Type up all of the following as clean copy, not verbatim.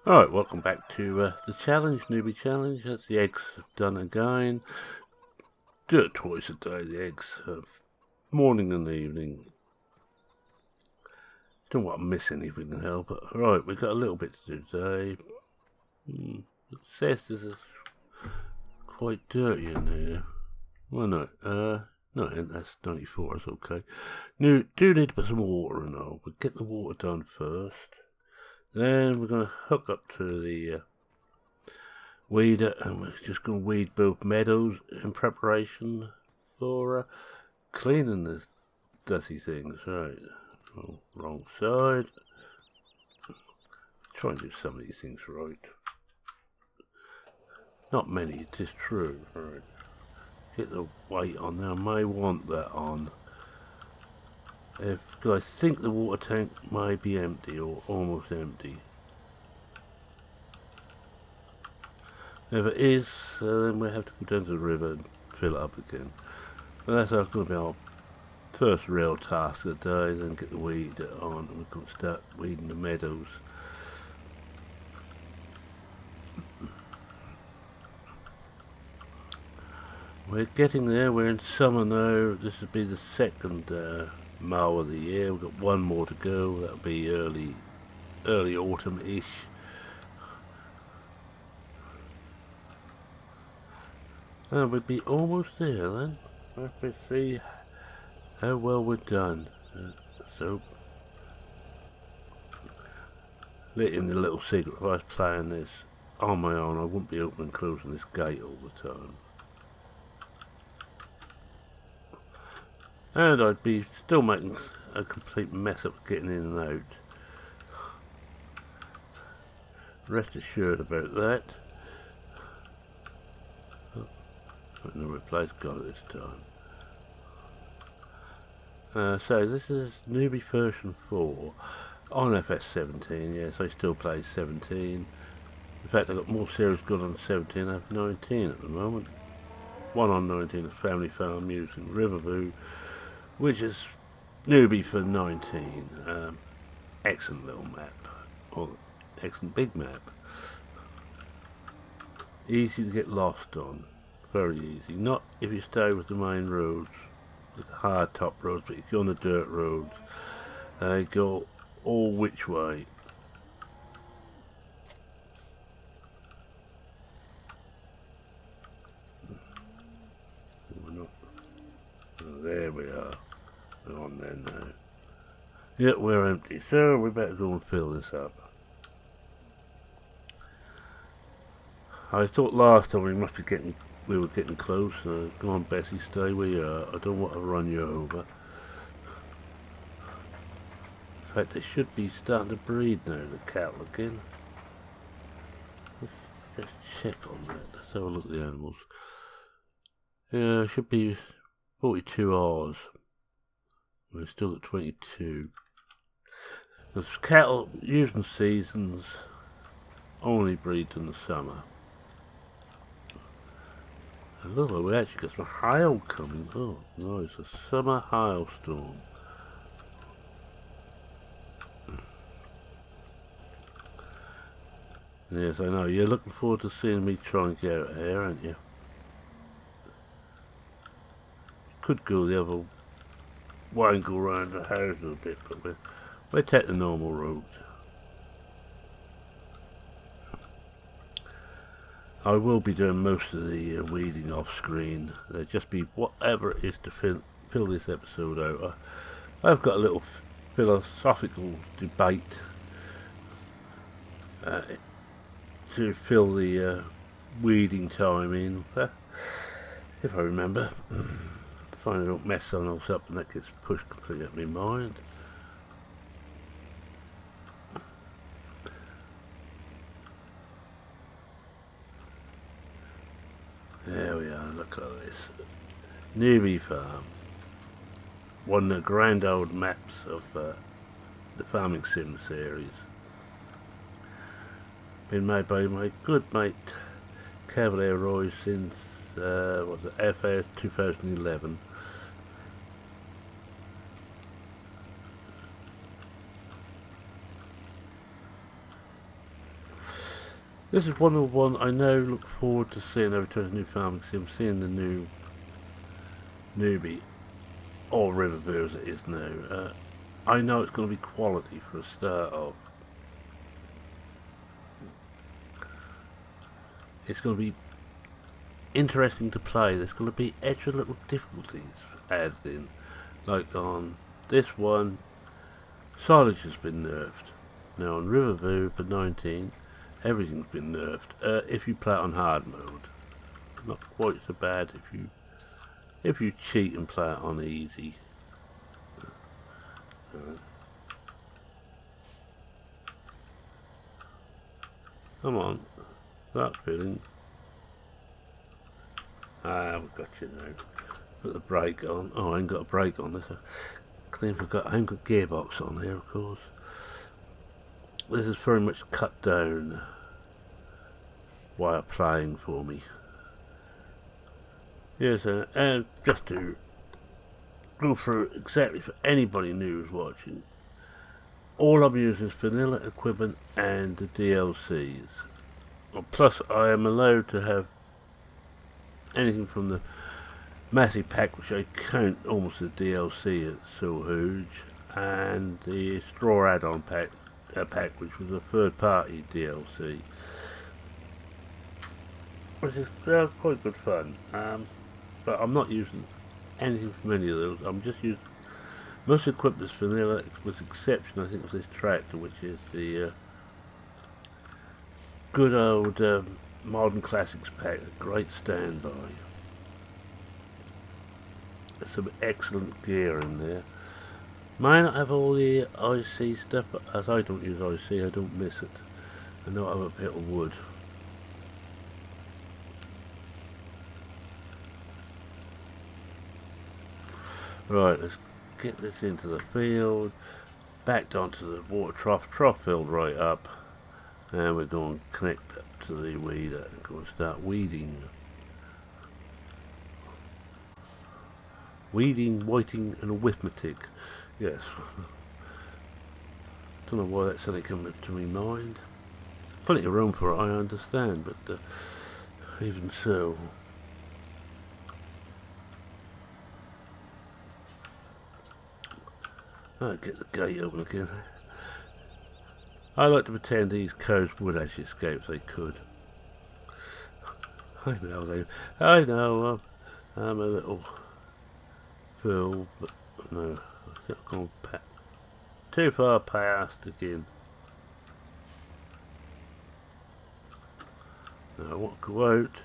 Alright, welcome back to the challenge, Newbie challenge. That's the eggs done again. Do it twice a day, the eggs, morning and evening. Don't want to miss anything can help it. Right, we've got a little bit to do today. It says this is quite dirty in here. Well, no, that's 94, it's okay. Do need to put some water in though. We'll get the water done first. Then we're going to hook up to the weeder, and we're just going to weed both meadows in preparation for cleaning the dusty things. Right, oh, wrong side. Try and do some of these things right. Not many, it is true. Right, get the weight on there. I may want that on. Because I think the water tank may be empty or almost empty. If it is, then we have to go down to the river and fill it up again. But that's going to be our first real task of the day. Then get the weed on, and we're going to start weeding the meadows. We're getting there. We're in summer now. This will be the second mow of the year. We've got one more to go. That'll be early autumn-ish. And we'll be almost there then. Let's see how well we're done. So, let in the little secret. If I was playing this on my own, I wouldn't be opening and closing this gate all the time. And I'd be still making a complete mess of getting in and out. Rest assured about that. In the right place, got it this time. So this is Newbie version 4 on FS17. Yes, I still play 17. In fact, I've got more series good on 17. I have 19 at the moment. One on 19 is Family Farm using Riverview, which is Newbie for 19. Excellent little map, or excellent big map. Easy to get lost on. Very easy. Not if you stay with the main roads, with the hard top roads, but if you're on the dirt roads, they go all which way. We're not. Oh, there we are. We're on there now. Yep, we're empty, so we better go and fill this up. I thought last time we were getting close. Go on, Bessie, stay where you are. I don't want to run you over. In fact, they should be starting to breed now, the cattle again. Let's check on that. Let's have a look at the animals. Yeah, it should be 42 hours. We've still got 22. The cattle using seasons only breed in the summer. Look, we actually got some hail coming. Oh, nice, a summer hailstorm. Yes, I know. You're looking forward to seeing me try and get out of here, aren't you? Could go the other way and go around the house a bit, but we'll take the normal route. I will be doing most of the weeding off screen. There'll just be whatever it is to fill this episode out. I've got a little philosophical debate to fill the weeding time in, if I remember. Find I don't mess something else up and that gets pushed completely out of my mind. There we are, look at this. Newbie Farm. One of the grand old maps of the Farming Sim series. Been made by my good mate Cavalier Roy since FS 2011. This is one of the ones I know look forward to seeing over to a new farming sim. I'm seeing the new Newbie, or Riverview as it is now. I know it's going to be quality for a start off. It's going to be interesting to play. There's going to be extra little difficulties added in. Like on this one, silage has been nerfed. Now on Riverview for 19, everything's been nerfed. If you play it on hard mode, not quite so bad if you cheat and play it on easy. Come on, that feeling. Ah, we've got you now. Put the brake on. Oh, I ain't got a brake on. There's a clean forgot. I ain't got gearbox on here, of course. This is very much cut down wire playing for me. Yes, and just to go through exactly for anybody new who's watching, all I'm using is vanilla equipment and the DLCs. Well, plus I am allowed to have anything from the massive pack, which I count almost a DLC, it's so huge, and the straw add-on pack, which was a third-party DLC, which is quite good fun. But I'm not using anything from any of those. I'm just using most equipment's vanilla, with the exception I think of this tractor, which is the good old Modern Classics pack, a great standby. There's some excellent gear in there. May not have all the IC stuff, but as I don't use IC, I don't miss it. I know I have a bit of wood. Right, let's get this into the field, backed onto the water trough filled right up, and we're going to connect up to the weeder and go and start weeding. Weeding, whiting and arithmetic. Yes. Don't know why that's suddenly come to my mind. Plenty of room for it, I understand, but even so. I'll get the gate open again. I like to pretend these cows would actually escape if they could. I know, I'm a little fool, but no, I think I've gone too far past again. Now I want to go out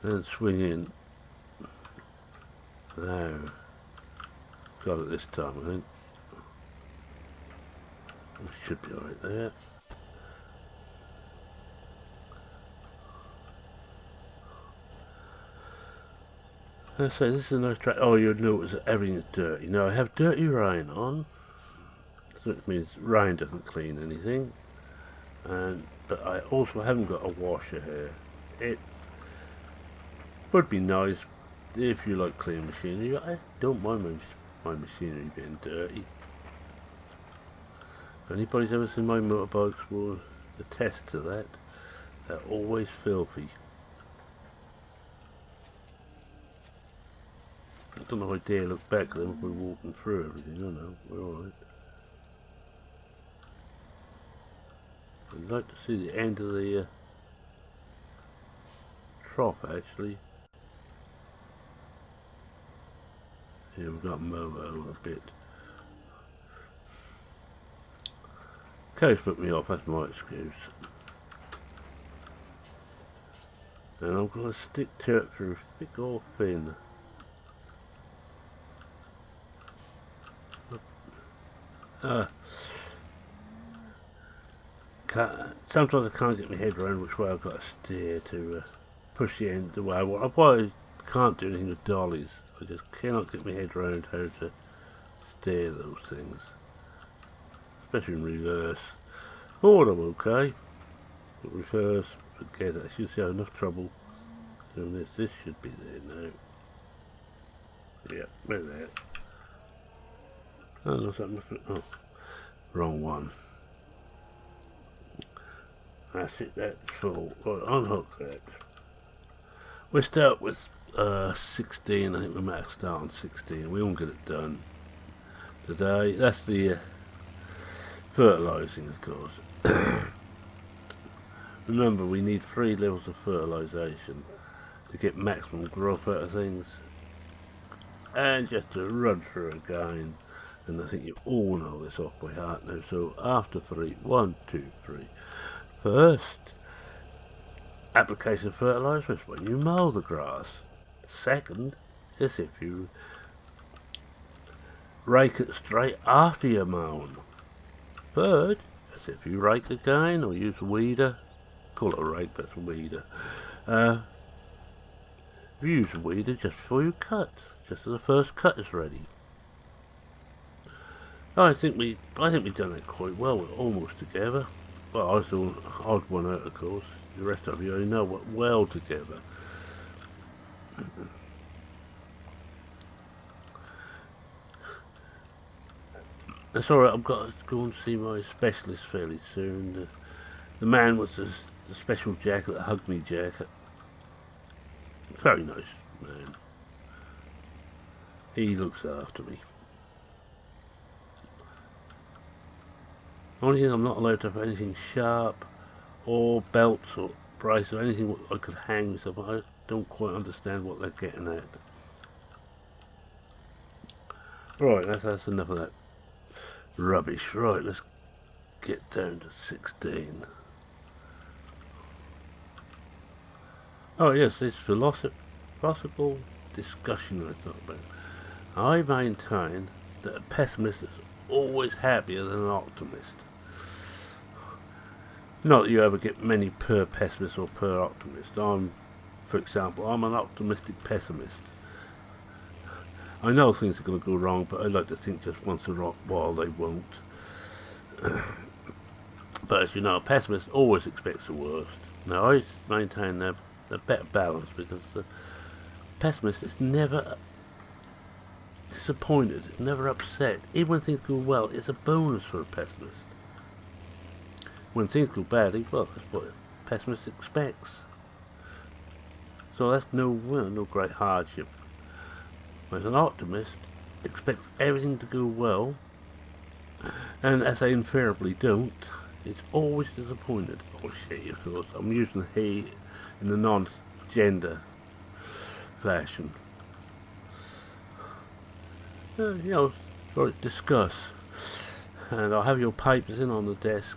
and swing in. Now, got it this time, I think. We should be alright there. Let's say this is a nice track. Oh, you'll notice that everything is dirty. Now I have dirty rain on, so it means rain doesn't clean anything. But I also haven't got a washer here. It would be nice if you like clean machinery. I don't mind my machinery being dirty. If anybody's ever seen my motorbikes will attest to that. They're always filthy. I don't know if I dare look back at them if we're walking through everything. I know, we're alright. I'd like to see the end of the trough actually. Yeah, we've got mow over a bit. Coach put me off, that's my excuse. And I'm going to stick to it through thick or thin. Sometimes I can't get my head around which way I've got to steer to push the end the way I want. I probably can't do anything with dollies. I just cannot get my head around how to steer those things. Especially in reverse. Forward I'm okay. But reverse, forget it. I should have enough trouble doing this. This should be there now. Yeah, we're there. Oh, no, that must be, oh, wrong one. That's it, that's full. Right, unhook that. We'll start with 16, I think we might start on 16. We won't get it done today. That's the fertilising, of course. Remember, we need 3 levels of fertilisation to get maximum growth out of things. And just to run through again, and I think you all know this off by heart now, so after 3, 1, 2, 3. First, application of fertiliser is when you mow the grass. Second is if you rake it straight after you're mown. Third is if you rake again or use a weeder. Call it a rake, but it's a weeder. If you use a weeder just before you cut, just as the first cut is ready. I think we've done that quite well. We're almost together. Well, I was the odd one out, of course. The rest of you already know we're well together. That's alright, I've got to go and see my specialist fairly soon. The man with the special jacket, the hug me jacket. Very nice man. He looks after me. Only thing I'm not allowed to have anything sharp or belts or braces or anything I could hang myself. I don't quite understand what they're getting at. Right, that's enough of that rubbish. Right, let's get down to 16. Oh yes, this philosophical discussion I thought about. I maintain that a pessimist is always happier than an optimist. Not that you ever get many per pessimist or per optimist. For example, I'm an optimistic pessimist. I know things are going to go wrong, but I like to think just once in a while they won't. But as you know, a pessimist always expects the worst. Now, I maintain a better balance, because the pessimist is never disappointed, it's never upset. Even when things go well, it's a bonus for a pessimist. When things go badly, well, that's what a pessimist expects. So that's no great hardship. Whereas an optimist expects everything to go well, and as they invariably don't, it's always disappointed. Oh shit, of course, I'm using he in the non-gender fashion. Discuss. And I'll have your papers in on the desk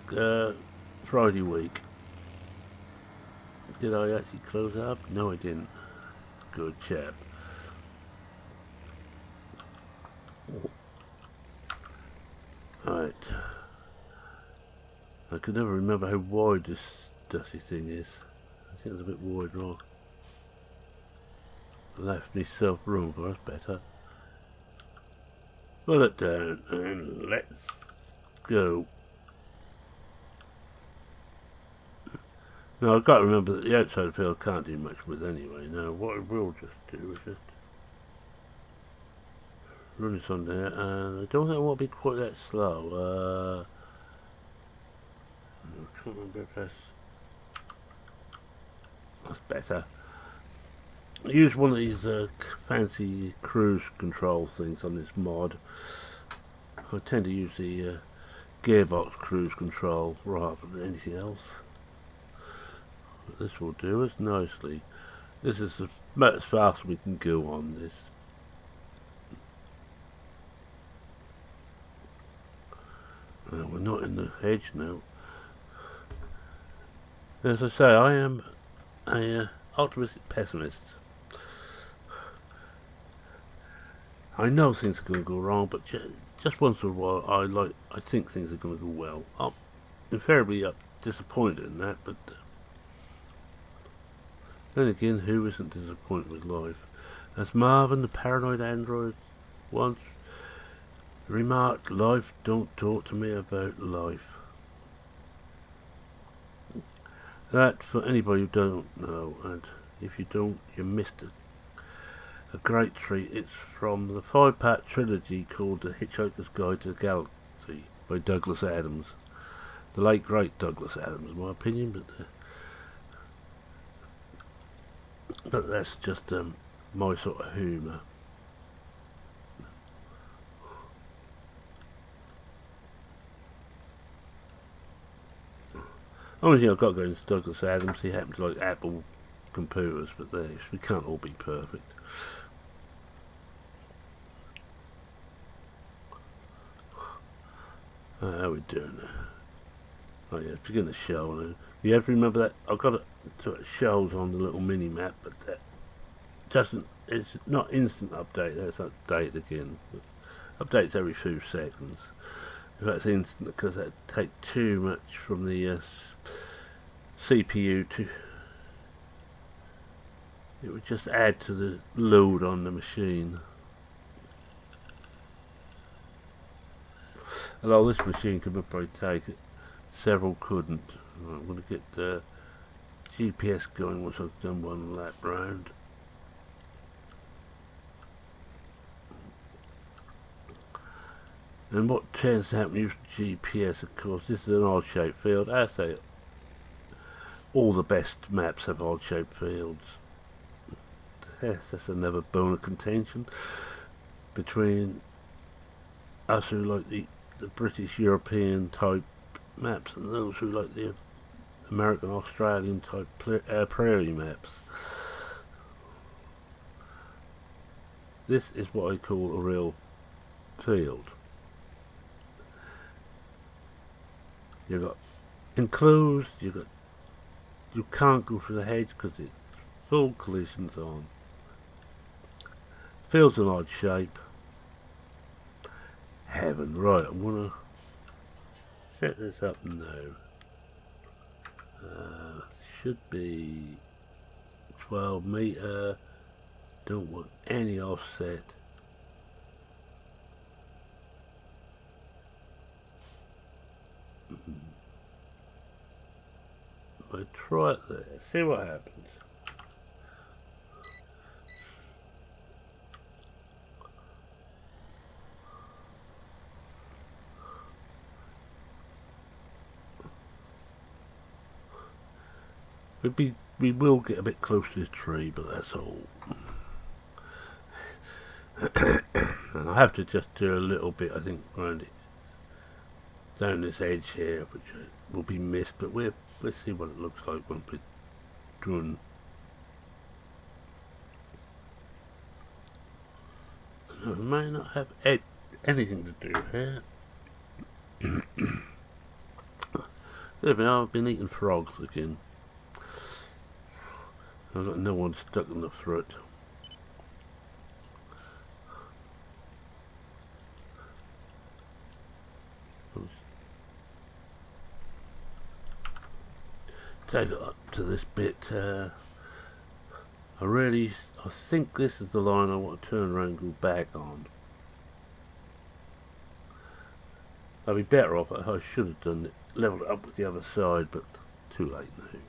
Friday week. Did I actually close up? No, I didn't. Good chap. Right. I can never remember how wide this dusty thing is. I think it's a bit wide, right? Left myself room, but that's better. Pull it down and let's go. Now I've got to remember that the outside field I can't do much with anyway. Now what I will just do is just run this on there, and I don't think I want to be quite that slow. I can't remember if that's better. I use one of these fancy cruise control things on this mod. I tend to use the gearbox cruise control rather than anything else. But this will do us nicely. This is about as fast as we can go on this. We're not in the hedge now. As I say, I am a optimistic pessimist. I know things are going to go wrong, but just once in a while, I think things are going to go well. I'm invariably disappointed in that, but then again, who isn't disappointed with life? As Marvin, the paranoid android, once remarked, "Life don't talk to me about life." That, for anybody who don't know, and if you don't, you missed a great treat. It's from the 5-part trilogy called The Hitchhiker's Guide to the Galaxy by Douglas Adams. the late great Douglas Adams, in my opinion, but that's just my sort of humour. Only thing I've got going is Douglas Adams. He happens to like Apple computers, but we can't all be perfect. How we doing now? Oh yeah, to begin the show now. You have to remember that I've got it shows on the little mini map, but that doesn't. It's not instant update. That's update again. Updates every few seconds. If that's instant, because that take too much from the CPU to. It would just add to the load on the machine. Although this machine could probably take it, several couldn't. Right, I'm going to get the GPS going once I've done one lap round. And what tends to happen using GPS, of course, this is an odd-shaped field. I say all the best maps have odd-shaped fields. Yes, that's another bone of contention between us who like the British European type maps and those who like the American Australian type prairie maps. This is what I call a real field. You got enclosed, you can't go through the hedge because it's full collisions on. Field's an odd shape. Heaven, right, I'm gonna set this up now. Should be 12 meter. Don't want any offset. I try it there, see what happens. We will get a bit close to this tree, but that's all. And I have to just do a little bit, I think, around it, down this edge here, which will be missed, but we'll see what it looks like when we're done. I may not have anything to do here. There we are, I've been eating frogs again. I've got no one stuck in the throat. Take it up to this bit. I think this is the line I want to turn around and go back on. I'd be better off. I should have done it, leveled it up with the other side, but too late now.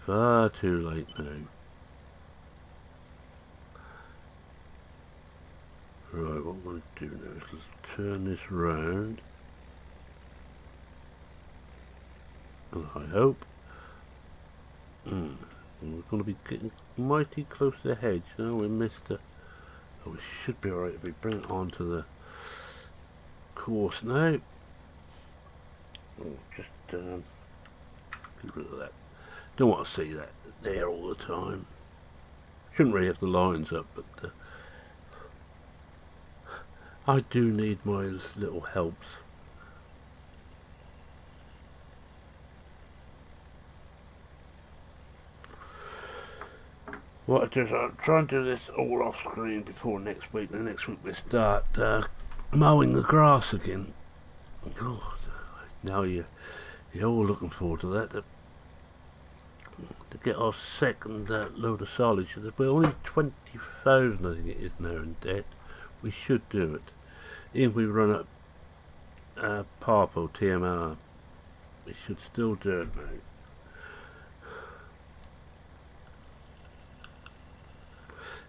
Far too late now. Right, what I'm going to do now is let's turn this round. And I hope. And we're going to be getting mighty close to the hedge. No, we missed it. Oh, we should be alright if we bring it onto the course now. Oh, just get rid of that. Don't want to see that there all the time. Shouldn't really have the lines up, but I do need my little helps. What I do is I'll try and do this all off screen before next week. The next week we start mowing the grass again. Oh, now you're all looking forward to that. To get our second load of silage. We're only 20,000, I think it is now, in debt. We should do it. Even if we run up Parpo TMR, we should still do it, mate.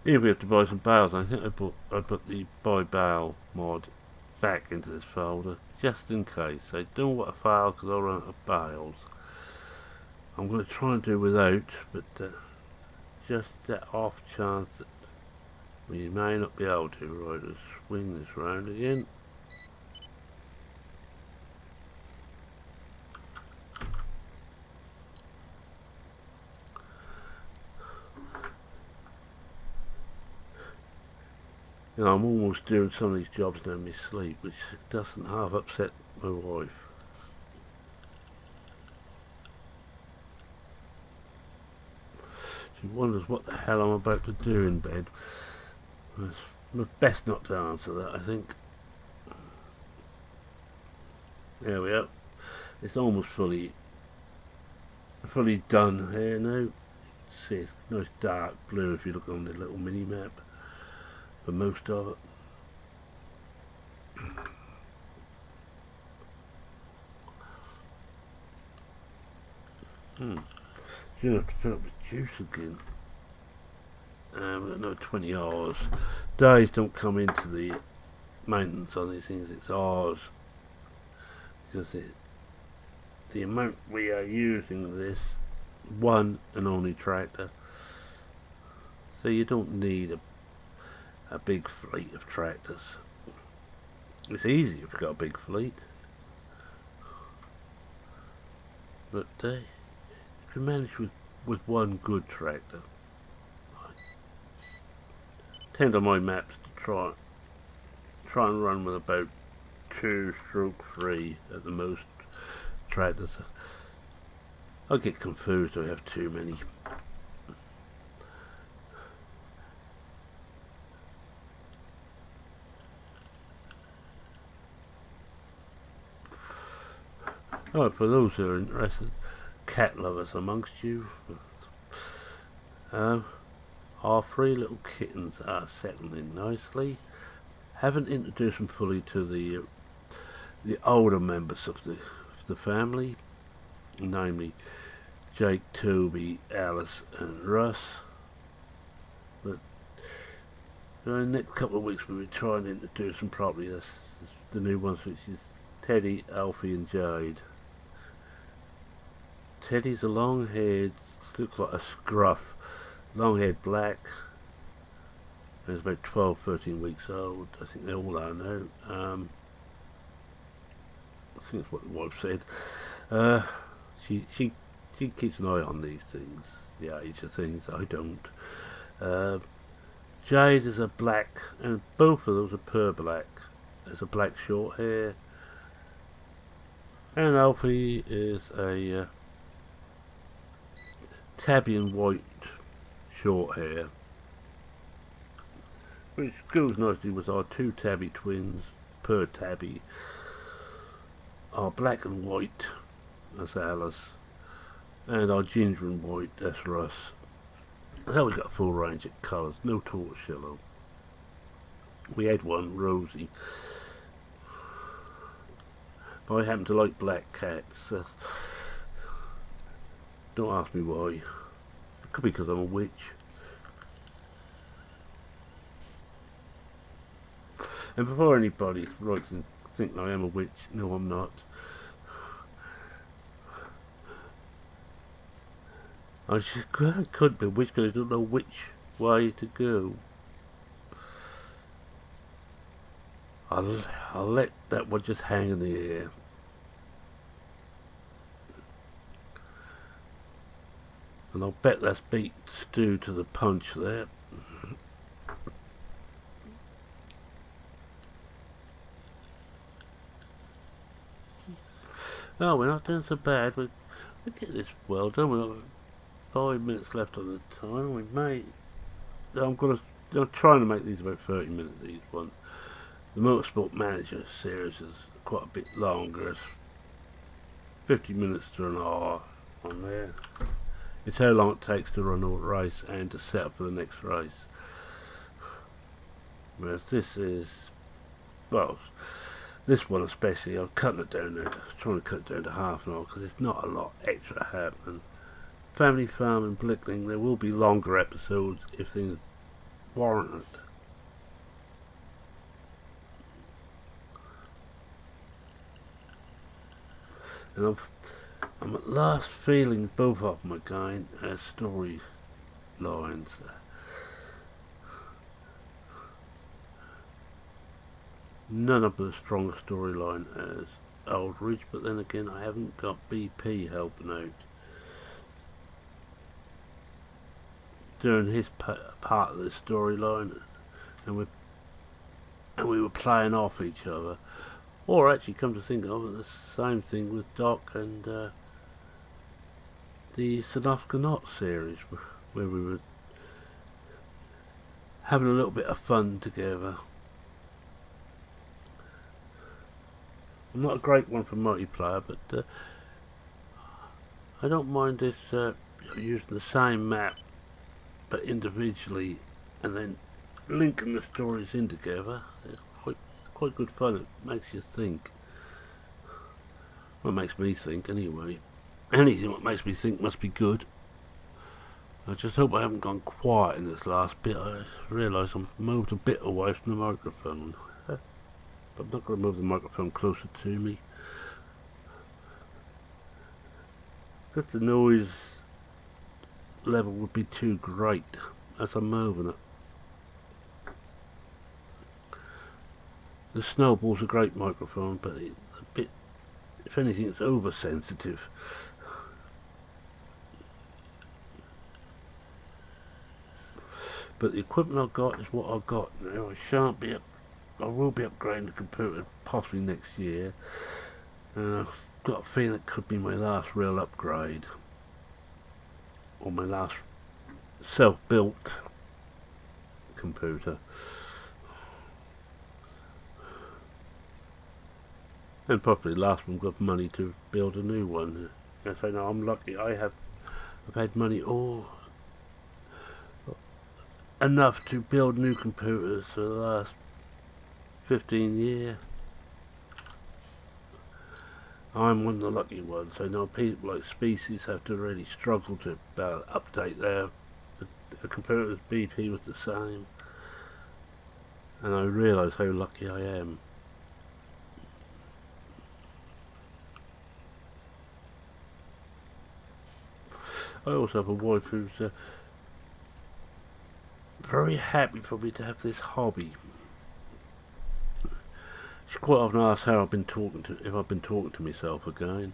Even if we have to buy some bales, I think I put the buy bale mod back into this folder. just in case. I don't want to fail because I'll run out of bales. I'm going to try and do without, but just that off chance that we may not be able to. Right, let's swing this round again. You know, I'm almost doing some of these jobs now in my sleep, which doesn't half upset my wife. She wonders what the hell I'm about to do in bed. It's best not to answer that, I think. There we are. It's almost fully done here now. See, it's nice dark blue if you look on the little mini map for most of it. You have to fill up the juice again. We've got another 20 hours. Days don't come into the maintenance on these things, it's hours. Because the amount we are using this one and only tractor. So you don't need a big fleet of tractors. It's easy if you've got a big fleet. But you can manage with one good tractor. I tend on my maps to try and run with about 2/3 at the most tractors. I get confused if I have too many. Oh, for those who are interested, cat lovers amongst you, our 3 little kittens are settling in nicely. Haven't introduced them fully to the older members of the family, namely Jake, Toby, Alice and Russ. But in the next couple of weeks we'll be trying to introduce them properly. That's the new ones, which is Teddy, Alfie and Jade. Teddy's a long-haired, looks like a scruff, long-haired black. He's about 12-13 weeks old. I think they all are now. I think that's what the wife said. She keeps an eye on these things, the age of things. I don't. Jade is a black, and both of those are pure black. There's a black short hair, and Alfie is a tabby and white short hair, which goes nicely with our 2 tabby twins. Per tabby are black and white, that's Alice, and our ginger and white, that's Russ. So we've got a full range of colours, no tortoise yellow. We had one, Rosie, but I happen to like black cats. Don't ask me why. It could be because I'm a witch. And before anybody writes and thinks I am a witch, no, I'm not. I could be a witch because I don't know which way to go. I'll let that one just hang in the air. And I'll bet that's beat Stu to the punch there. Oh, we're not doing so bad. We get this well done. We've got 5 minutes left on the time. We may. I'm trying to make these about 30 minutes. These ones. The Motorsport Manager series is quite a bit longer. It's 50 minutes to an hour on there. It's how long it takes to run a race and to set up for the next race. Whereas this is, well, this one especially, I'm cutting it down there, trying to cut it down to half an hour because there's not a lot extra happening. Family Farm and Blickling, there will be longer episodes if things warrant it. and I'm at last feeling both of them again as story lines. None of them as strong a storyline as Aldridge, but then again I haven't got BP helping out during his part of the storyline, and we were playing off each other. Or actually, come to think of it, the same thing with Doc and the Sanofka series, where we were having a little bit of fun together. I'm not a great one for multiplayer, but I don't mind this using the same map but individually and then linking the stories in together. It's quite good fun. It makes you think. Well, it makes me think anyway. Anything that makes me think must be good. I just hope I haven't gone quiet in this last bit. I realise I'm moved a bit away from the microphone. But I'm not going to move the microphone closer to me. Because the noise level would be too great as I'm moving it. The Snowball's a great microphone, but it's a bit, if anything, it's oversensitive. But the equipment I've got is what I've got now. I will be upgrading the computer possibly next year, and I've got a feeling it could be my last real upgrade, or my last self-built computer. And probably last one got money to build a new one. Yes, I know I'm lucky. I've had money enough to build new computers for the last 15 years. I'm one of the lucky ones. I know people like Species have to really struggle to update their computers. BP was the same, and I realise how lucky I am. I also have a wife who's very happy for me to have this hobby. She quite often asks how if I've been talking to myself again.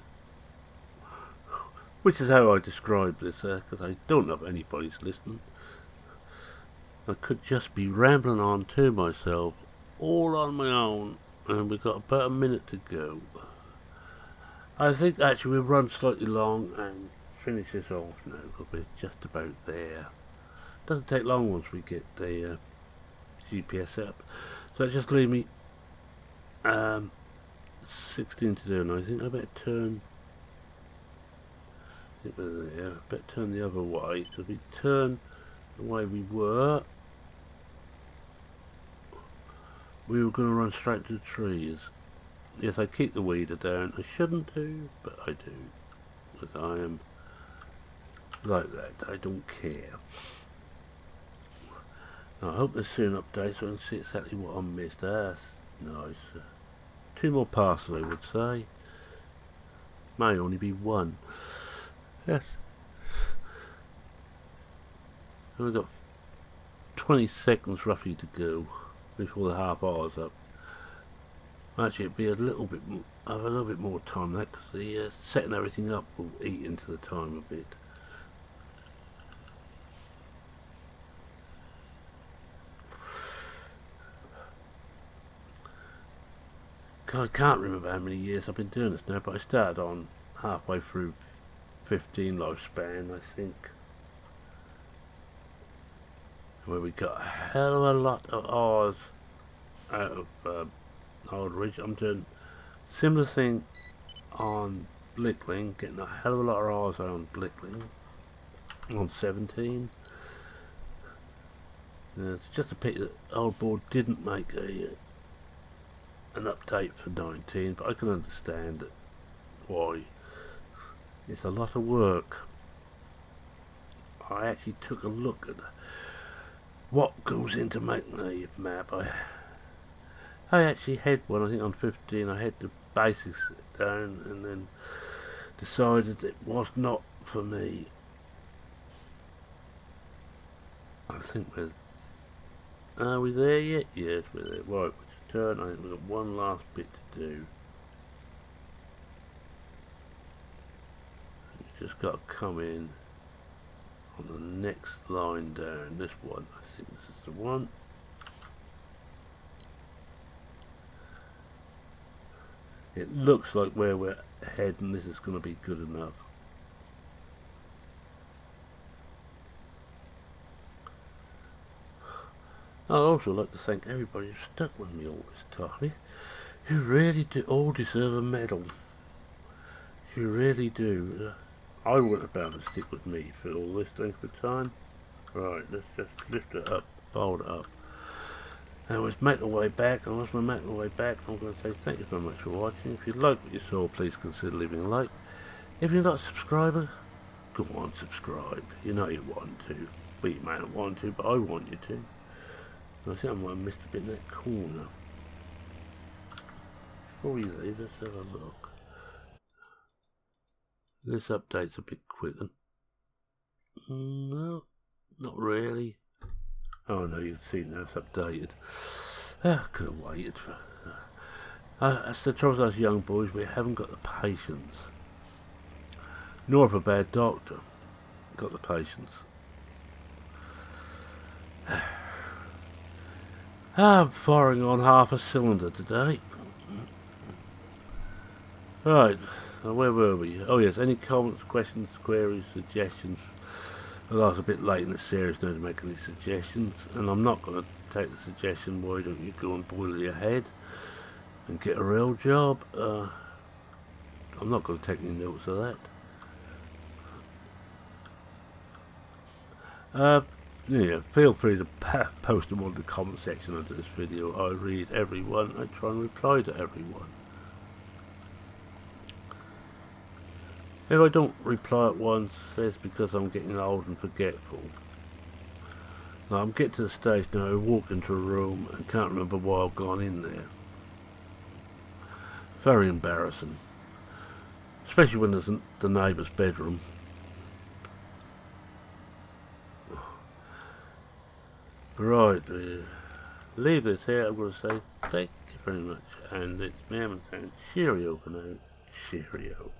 Which is how I describe this, because I don't know if anybody's listening. I could just be rambling on to myself, all on my own, and we've got about a minute to go. I think actually we'll run slightly long and finish this off now, because we're just about there. Doesn't take long once we get the GPS up. So that just leave me 16 to do, and I think I better turn the other way, because we turn the way we were going to run straight to the trees. Yes, I keep the weeder down. I shouldn't do, but I do, because I am like that. I don't care. Now, I hope there's soon updates so I can see exactly what I missed. That's nice. 2 more passes, I would say. May only be 1. Yes. And we've got 20 seconds roughly to go before the half hour's up. Actually, it'd be a little bit more time that, because the setting everything up will eat into the time a bit. I can't remember how many years I've been doing this now, but I started on halfway through 15 lifespan, I think, where we got a hell of a lot of hours out of Aldridge. I'm doing similar thing on Blickling, getting a hell of a lot of hours out on Blickling on 17. It's just a pity that Old Board didn't make an update for 19, but I can understand why. It's a lot of work. I actually took a look at what goes into making a map. I actually had one, I think on 15, I had the basics down, and then decided it was not for me. I think we're... Are we there yet? Yes, we're there. Right, let's turn. I think we've got one last bit to do. We just got to come in on the next line down. This one. I think this is the one. It looks like where we're heading, this is going to be good enough. I'd also like to thank everybody who stuck with me all this time. You really do all deserve a medal. You really do. I wouldn't have been able to stick with me for all this length of time. Right, let's just lift it up, fold it up. And let's make our way back, and once we make our way back, I'm going to say thank you very much for watching. If you like what you saw, please consider leaving a like. If you're not a subscriber, go on, subscribe. You know you want to. Well, you may not want to, but I want you to. I think I might have missed a bit in that corner. Before we leave, let's have a look. This update's a bit quicker. No, not really. Oh no, you can see now it's updated. I could have waited for... That's the trouble with us young boys, we haven't got the patience. Nor of a bad doctor. Got the patience. I'm firing on half a cylinder today. Right, where were we? Oh yes, any comments, questions, queries, suggestions? Well, I was a bit late in the series now to make any suggestions, and I'm not going to take the suggestion, why don't you go and boil your head and get a real job. I'm not going to take any notes of that. Yeah, feel free to post them on the comment section under this video. I read everyone, I try and reply to everyone. If I don't reply at once, it's because I'm getting old and forgetful. Now, I'm getting to the stage now, I walk into a room and can't remember why I've gone in there. Very embarrassing. Especially when there's the neighbour's bedroom. Right, leave this here. I'm going to say thank you very much. And it's me, saying cheerio for now. Cheerio.